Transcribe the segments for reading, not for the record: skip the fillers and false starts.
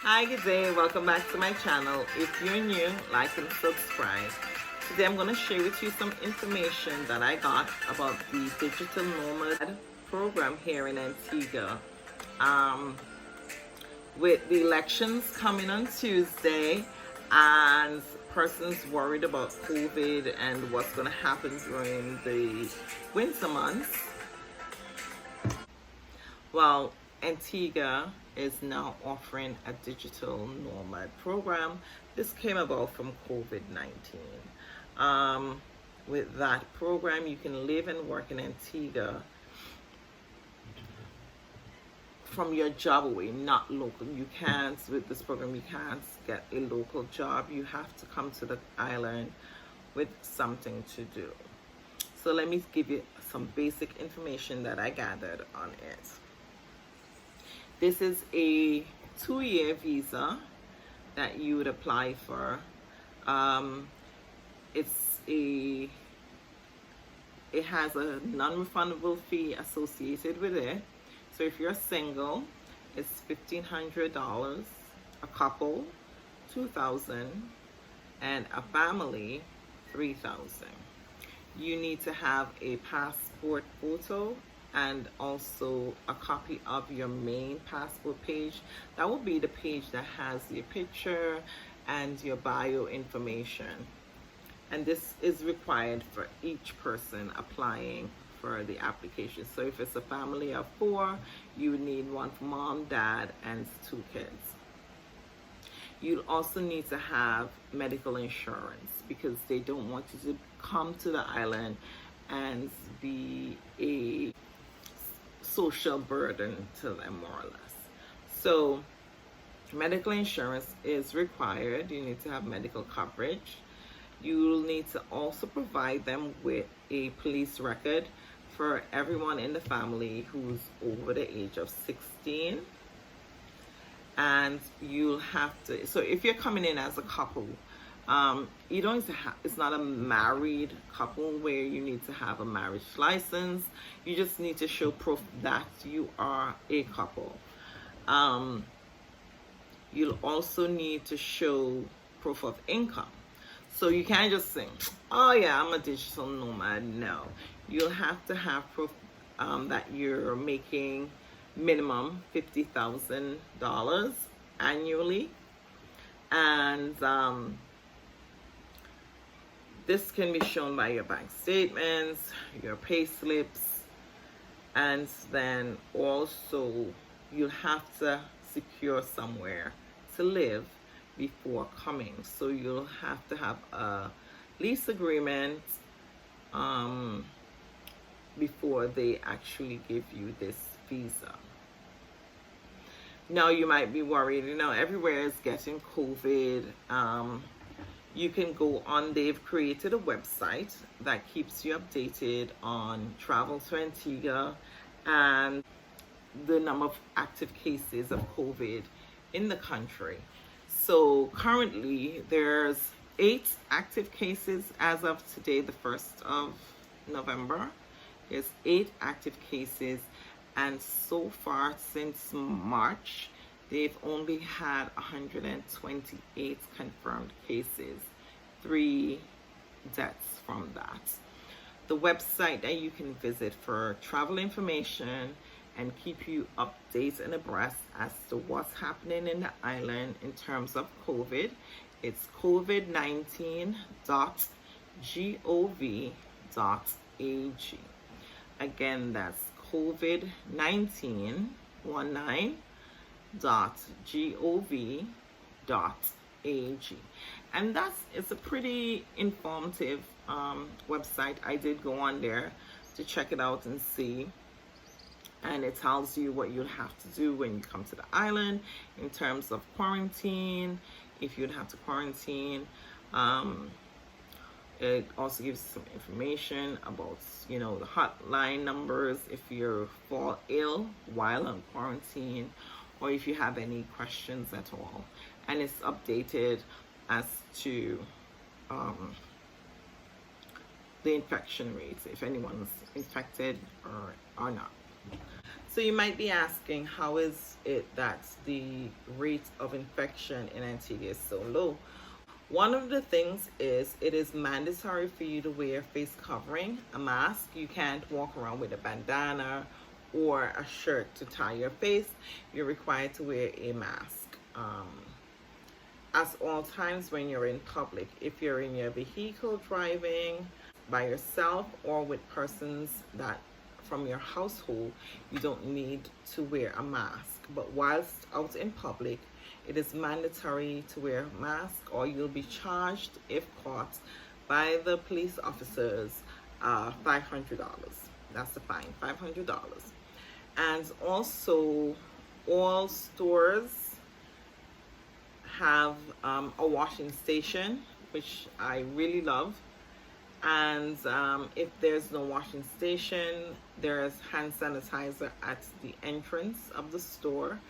Hi, good day. Welcome back to my channel. If you're new, like and subscribe. Today I'm going to share with you some information that I got about the Digital Nomad program here in Antigua. Um, with the elections coming on Tuesday and persons worried about COVID and what's going to happen during the winter months, well, Antigua is now offering a digital nomad program. This came about from COVID-19. With that program, you can live and work in Antigua from your job away, not local. You can't, with this program, you can't get a local job. You have to come to the island with something to do. So let me give you some basic information that I gathered on it. This is a 2-year visa that you would apply for. It has a non-refundable fee associated with it. So if you're single, it's $1,500, a couple, $2,000, and a family, $3,000. You need to have a passport photo and also a copy of your main passport page. That will be the page that has your picture and your bio information. And this is required for each person applying for the application. So if it's a family of 4, you would need one for mom, dad, and 2 kids. You also need to have medical insurance because they don't want you to come to the island and be a social burden to them, more or less. So medical insurance is required. You need to have medical coverage. You'll need to also provide them with a police record for everyone in the family who's over the age of 16. And you'll have to, so if you're coming in as a couple, you don't need to have, it's not a married couple where you need to have a marriage license. You just need to show proof that you are a couple. You'll also need to show proof of income. So you can't just say, oh yeah, I'm a digital nomad. No, you'll have to have proof that you're making minimum $50,000 annually. And this can be shown by your bank statements, your pay slips, and then also you'll have to secure somewhere to live before coming. So you'll have to have a lease agreement before they actually give you this visa. Now you might be worried, everywhere is getting COVID. You can go on, they've created a website that keeps you updated on travel to Antigua and the number of active cases of COVID in the country. So currently there's 8 active cases as of today, the 1st of November. There's 8 active cases, and so far since March, they've only had 128 confirmed cases, 3 deaths from that. The website that you can visit for travel information and keep you updated and abreast as to what's happening in the island in terms of COVID, it's covid19.gov.ag. Again, that's covid19.gov.ag. And it's a pretty informative website. I did go on there to check it out and see. And it tells you what you'll have to do when you come to the island in terms of quarantine, if you'd have to quarantine. It also gives some information about, the hotline numbers if you fall ill while on quarantine, or if you have any questions at all. And it's updated as to the infection rates, if anyone's infected or not. So you might be asking, how is it that the rate of infection in Antigua is so low? One of the things is it is mandatory for you to wear a face covering, a mask. You can't walk around with a bandana or a shirt to tie your face. You're required to wear a mask. At all times when you're in public, if you're in your vehicle driving by yourself or with persons that from your household, you don't need to wear a mask. But whilst out in public, it is mandatory to wear a mask, or you'll be charged if caught by the police officers $500. That's the fine, $500. And also, all stores have a washing station, which I really love. And if there's no washing station, there's hand sanitizer at the entrance of the store,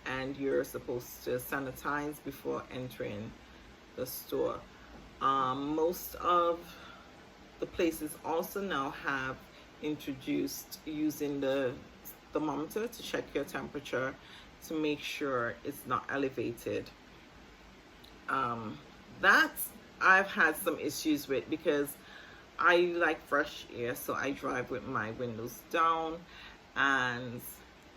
and you're supposed to sanitize before entering the store. Most of the places also now have introduced using the thermometer to check your temperature to make sure it's not elevated. That I've had some issues with, because I like fresh air, so I drive with my windows down, and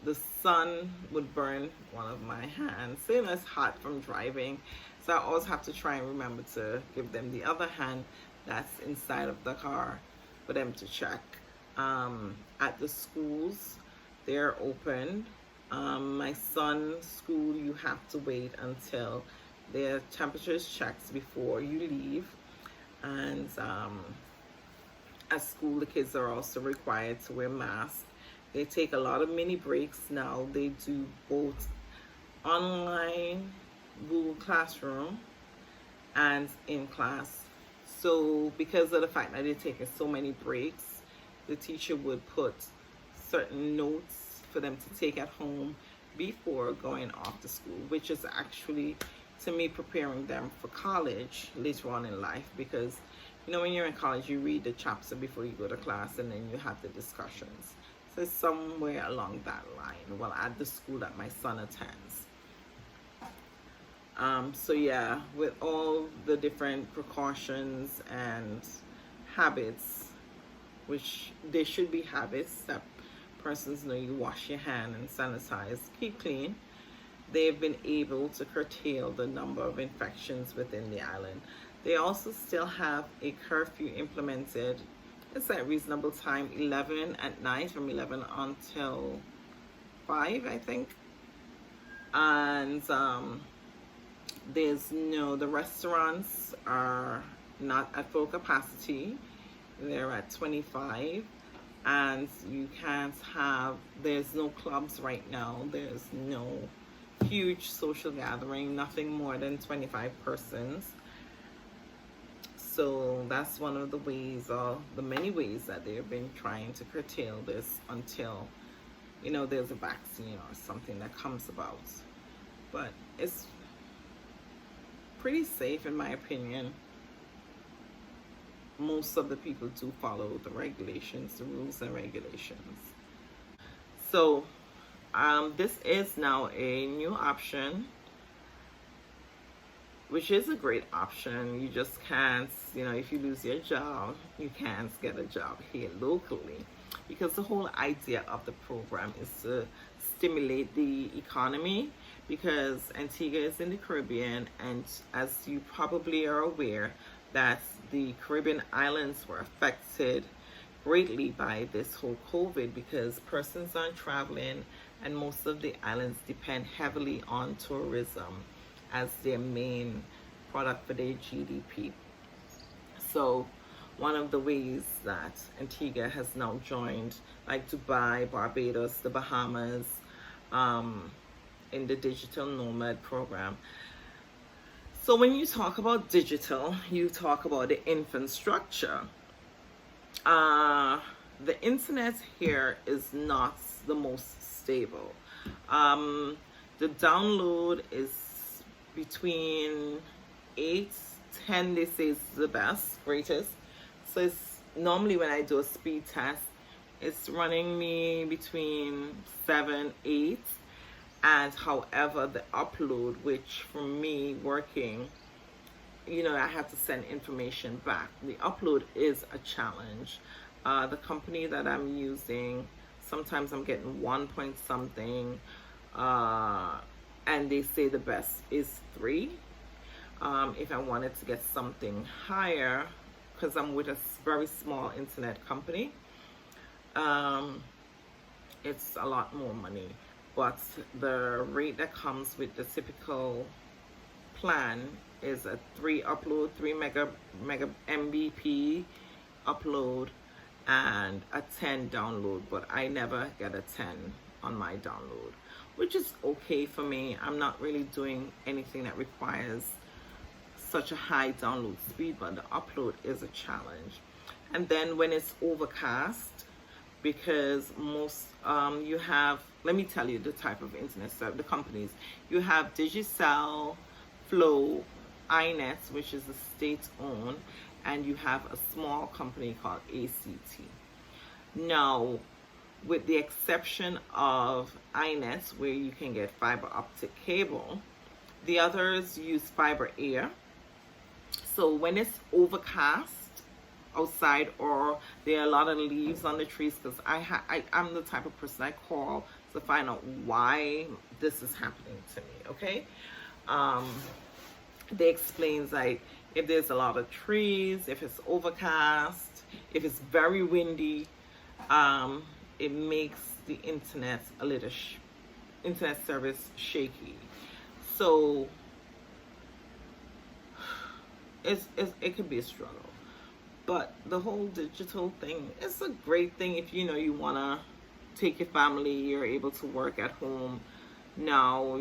the sun would burn one of my hands. So, it's hot from driving. So I always have to try and remember to give them the other hand that's inside of the car for them to check. At the schools, they're open. My son's school, you have to wait until their temperature is checked before you leave. And at school, the kids are also required to wear masks. They take a lot of mini breaks now. They do both online Google Classroom and in class. So because of the fact that they're taking so many breaks, the teacher would put certain notes for them to take at home before going off to school, which is actually, to me, preparing them for college later on in life. Because when you're in college, you read the chapter before you go to class, and then you have the discussions. So it's somewhere along that line, well, at the school that my son attends. So yeah, with all the different precautions and habits, which they should be habits that persons know, you wash your hand and sanitize, keep clean, they've been able to curtail the number of infections within the island. They also still have a curfew implemented. It's at reasonable time, 11 at night, from 11 until 5, I think. And the restaurants are not at full capacity. They're at 25. And there's no clubs right now. There's no huge social gathering, nothing more than 25 persons. So that's one of the many ways that they've been trying to curtail this until, there's a vaccine or something that comes about. But it's pretty safe, in my opinion. Most of the people do follow the regulations, the rules and regulations. So this is now a new option, which is a great option. You just can't, if you lose your job, you can't get a job here locally, because the whole idea of the program is to stimulate the economy, because Antigua is in the Caribbean, and as you probably are aware, that the Caribbean islands were affected greatly by this whole COVID, because persons aren't traveling, and most of the islands depend heavily on tourism as their main product for their GDP. So one of the ways that Antigua has now joined, like Dubai, Barbados, the Bahamas, in the Digital Nomad program. So when you talk about digital, you talk about the infrastructure. The internet here is not the most stable. The download is between 8, 10, they say is the greatest. So it's normally, when I do a speed test, It's running me between 7, 8. And however, the upload, which for me working, I have to send information back. The upload is a challenge. The company that I'm using, sometimes I'm getting 1 point something, and they say the best is 3. If I wanted to get something higher, because I'm with a very small internet company, it's a lot more money. But the rate that comes with the typical plan is a 3 upload, 3 mega mbp upload, and a 10 download. But I never get a 10 on my download, which is okay for me. I'm not really doing anything that requires such a high download speed, but the upload is a challenge. And then when it's overcast, because most you have, let me tell you the type of internet service, the companies. You have Digicel, Flow, iNet, which is a state-owned, and you have a small company called ACT. Now, with the exception of iNet, where you can get fiber optic cable, the others use fiber air. So when it's overcast outside, or there are a lot of leaves on the trees, because I'm the type of person, I call to find out why this is happening to me, okay? They explain, like, if there's a lot of trees, if it's overcast, if it's very windy, it makes the internet a little internet service shaky. So it could be a struggle. But the whole digital thing is a great thing if you want to take your family, you're able to work at home now,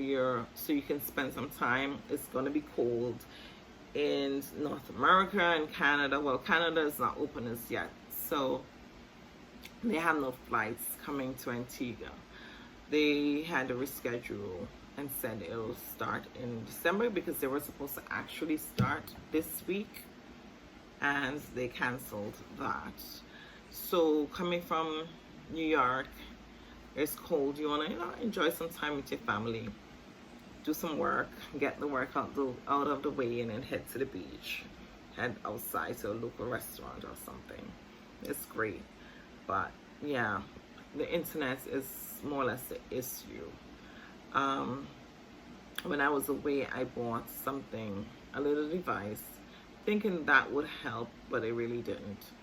so you can spend some time. It's going to be cold in North America and Canada. Well, Canada is not open as yet, so they have no flights coming to Antigua. They had to reschedule and said it'll start in December, because they were supposed to actually start this week, and they canceled that. So coming from New York, it's cold. You want to enjoy some time with your family, do some work, get the work out of the way, and then head to the beach, head outside to a local restaurant or something. It's great. But yeah, the internet is more or less the issue. When I was away, I bought a little device, thinking that would help, but it really didn't.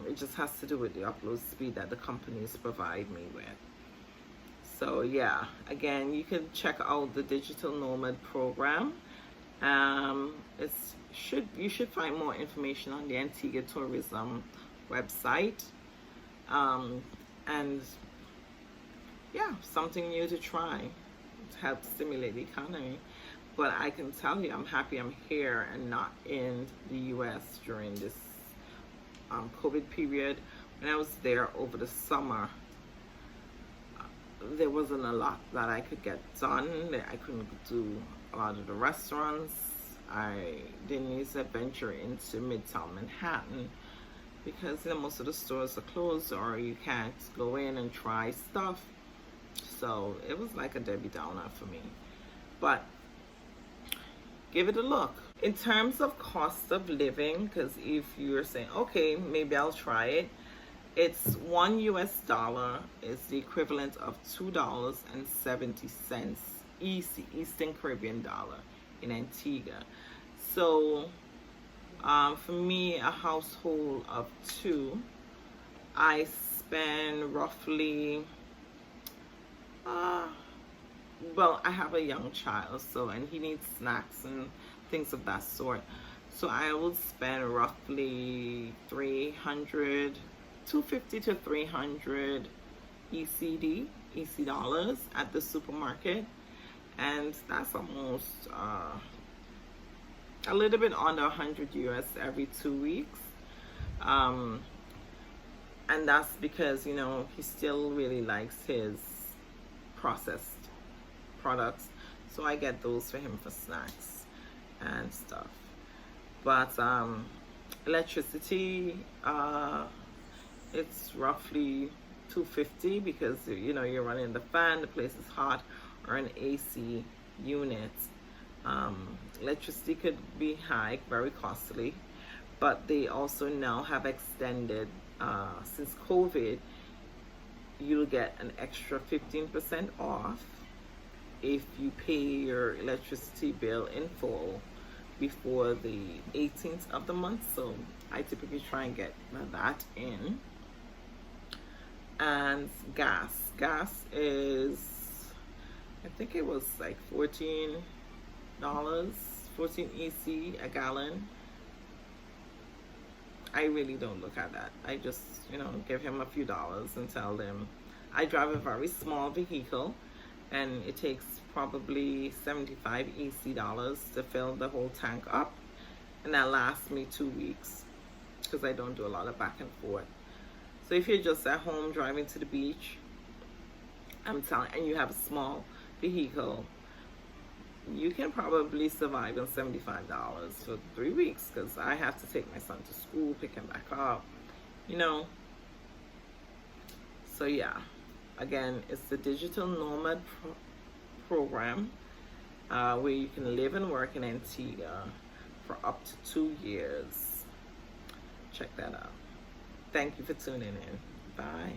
It just has to do with the upload speed that the companies provide me with. So yeah, again, you can check out the Digital Nomad program. You should find more information on the Antigua Tourism website. And yeah, something new to try to help stimulate the economy. But I can tell you, I'm happy I'm here and not in the US during this COVID period. When I was there over the summer, there wasn't a lot that I could get done. I couldn't do a lot of the restaurants. I didn't even venture into Midtown Manhattan, because most of the stores are closed, or you can't go in and try stuff. So it was like a Debbie Downer for me. But give it a look. In terms of cost of living, because if you're saying, okay, maybe I'll try it, it's $1 US is the equivalent of $2.70 Eastern Caribbean dollar in Antigua. So for me, a household of 2, I spend roughly well, I have a young child, and he needs snacks and things of that sort. So I would spend roughly $250 to $300 EC dollars at the supermarket, and that's almost a little bit under 100 US every 2 weeks. And that's because he still really likes his processed products, so I get those for him for snacks and stuff. But electricity it's roughly $250 because you know you're running the fan, the place is hot, or an AC unit. Electricity could be high, very costly, but they also now have extended, since COVID, you'll get an extra 15% off if you pay your electricity bill in full before the 18th of the month. So I typically try and get that in. And gas is, I think it was like $14, 14 EC a gallon. I really don't look at that. I just, you know, give him a few dollars and tell them I drive a very small vehicle and it takes probably 75 EC dollars to fill the whole tank up, and that lasts me 2 weeks because I don't do a lot of back and forth. So if you're just at home driving to the beach, I'm telling, and you have a small vehicle, you can probably survive on $75 for 3 weeks, because I have to take my son to school, pick him back up, you know. So yeah, again, it's the Digital Nomad program, where you can live and work in Antigua for up to 2 years. Check that out. Thank you for tuning in. Bye.